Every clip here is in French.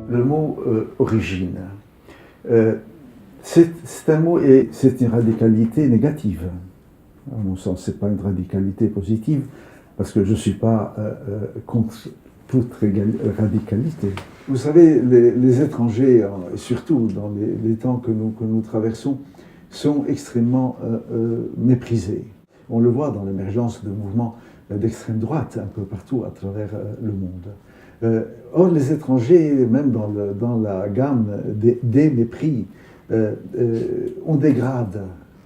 Le mot origine, c'est un mot et c'est une radicalité négative. À mon sens, ce n'est pas une radicalité positive, parce que je ne suis pas contre toute radicalité. Vous savez, les étrangers, et surtout dans les temps que nous traversons, sont extrêmement méprisés. On le voit dans l'émergence de mouvements d'extrême droite un peu partout à travers le monde. Or, les étrangers, même dans la gamme des mépris, on dégrade.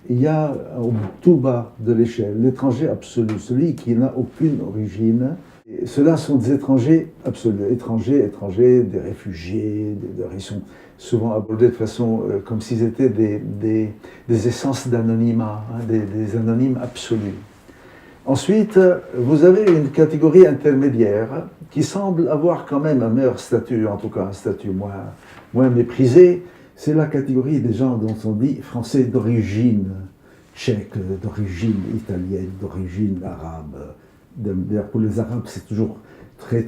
Il y a au tout bas de l'échelle l'étranger absolu, celui qui n'a aucune origine. Et ceux-là sont des étrangers absolus, étrangers, des réfugiés, ils sont souvent abordés de façon comme s'ils étaient des essences d'anonymat, hein, des anonymes absolus. Ensuite, vous avez une catégorie intermédiaire qui semble avoir quand même un meilleur statut, en tout cas un statut moins méprisé. C'est la catégorie des gens dont on dit français d'origine tchèque, d'origine italienne, d'origine arabe. D'ailleurs, pour les Arabes, c'est toujours très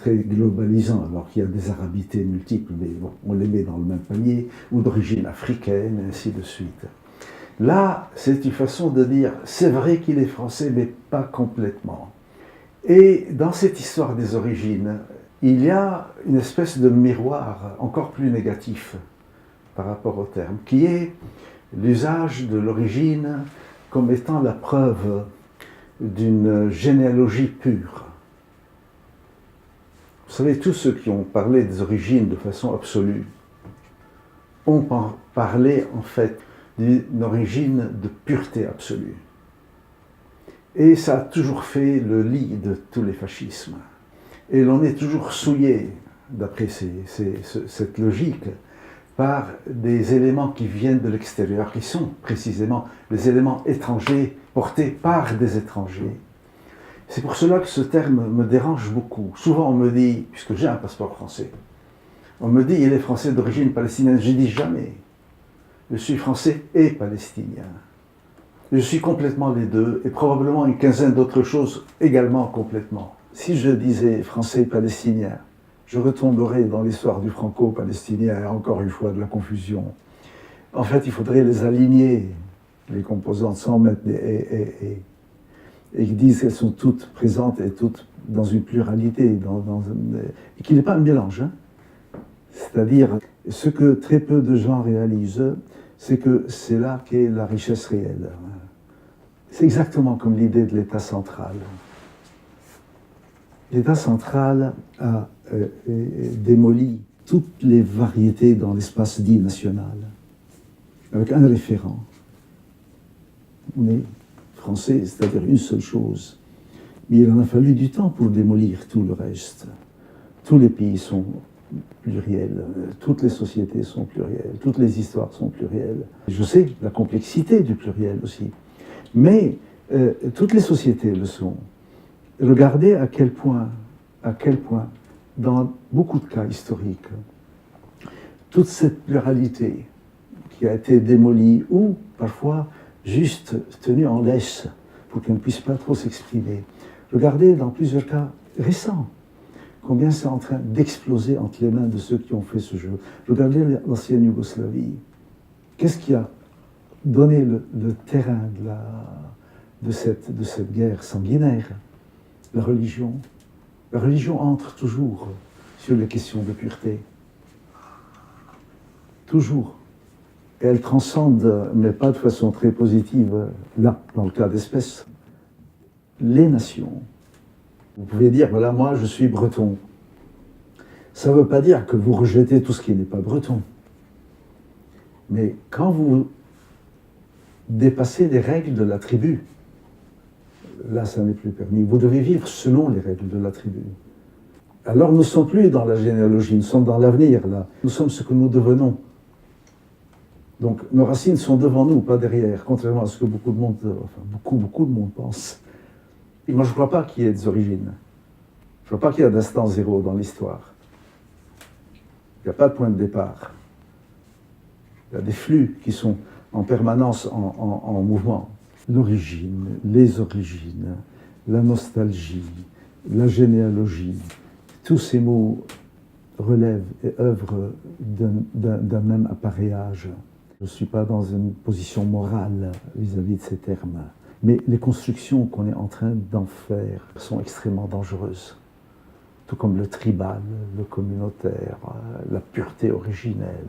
globalisant, alors qu'il y a des arabités multiples, mais bon, on les met dans le même panier, ou d'origine africaine, et ainsi de suite. Là, c'est une façon de dire, c'est vrai qu'il est français, mais pas complètement. Et dans cette histoire des origines, il y a une espèce de miroir encore plus négatif par rapport au terme, qui est l'usage de l'origine comme étant la preuve d'une généalogie pure. Vous savez, tous ceux qui ont parlé des origines de façon absolue ont parlé en fait d'une origine de pureté absolue. Et ça a toujours fait le lit de tous les fascismes. Et l'on est toujours souillé, d'après cette logique, par des éléments qui viennent de l'extérieur, qui sont précisément les éléments étrangers portés par des étrangers. C'est pour cela que ce terme me dérange beaucoup. Souvent on me dit, puisque j'ai un passeport français, on me dit il est français d'origine palestinienne. Je dis jamais. Je suis français et palestinien. Je suis complètement les deux, et probablement une quinzaine d'autres choses également complètement. Si je disais français et palestinien, je retomberais dans l'histoire du franco-palestinien, encore une fois de la confusion. En fait, il faudrait les aligner, les composantes, sans mettre et qu'ils disent qu'elles sont toutes présentes et toutes dans une pluralité, et qu'il n'est pas un mélange. Hein. C'est-à-dire, ce que très peu de gens réalisent, c'est que c'est là qu'est la richesse réelle. C'est exactement comme l'idée de l'État central. L'État central a démoli toutes les variétés dans l'espace dit national, avec un référent. On est français, c'est-à-dire une seule chose. Mais il en a fallu du temps pour démolir tout le reste. Tous les pays sont pluriels, toutes les sociétés sont plurielles, toutes les histoires sont plurielles. Je sais la complexité du pluriel aussi, mais toutes les sociétés le sont. Regardez à quel point, dans beaucoup de cas historiques, toute cette pluralité qui a été démolie ou parfois juste tenue en laisse pour qu'elle ne puisse pas trop s'exprimer. Regardez dans plusieurs cas récents combien c'est en train d'exploser entre les mains de ceux qui ont fait ce jeu. Regardez l'ancienne Yougoslavie. Qu'est-ce qui a donné le terrain de cette guerre sanguinaire? La religion. La religion entre toujours sur les questions de pureté. Toujours. Et elle transcende, mais pas de façon très positive, là, dans le cas d'espèce, les nations. Vous pouvez dire, voilà, moi je suis breton. Ça ne veut pas dire que vous rejetez tout ce qui n'est pas breton. Mais quand vous dépassez les règles de la tribu, là, ça n'est plus permis. Vous devez vivre selon les règles de la tribu. Alors nous ne sommes plus dans la généalogie, nous sommes dans l'avenir, là. Nous sommes ce que nous devenons. Donc nos racines sont devant nous, pas derrière, contrairement à ce que beaucoup de monde pense. Et moi, je ne crois pas qu'il y ait des origines. Je ne crois pas qu'il y ait d'instant zéro dans l'histoire. Il n'y a pas de point de départ. Il y a des flux qui sont en permanence en mouvement. L'origine, les origines, la nostalgie, la généalogie, tous ces mots relèvent et œuvrent d'un même appareillage. Je ne suis pas dans une position morale vis-à-vis de ces termes, mais les constructions qu'on est en train d'en faire sont extrêmement dangereuses. Tout comme le tribal, le communautaire, la pureté originelle.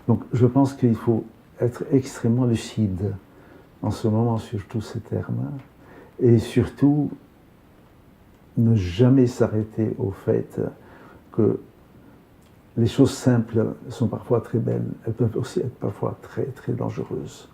Donc je pense qu'il faut être extrêmement lucide en ce moment sur tous ces termes et surtout ne jamais s'arrêter au fait que les choses simples sont parfois très belles, elles peuvent aussi être parfois très très dangereuses.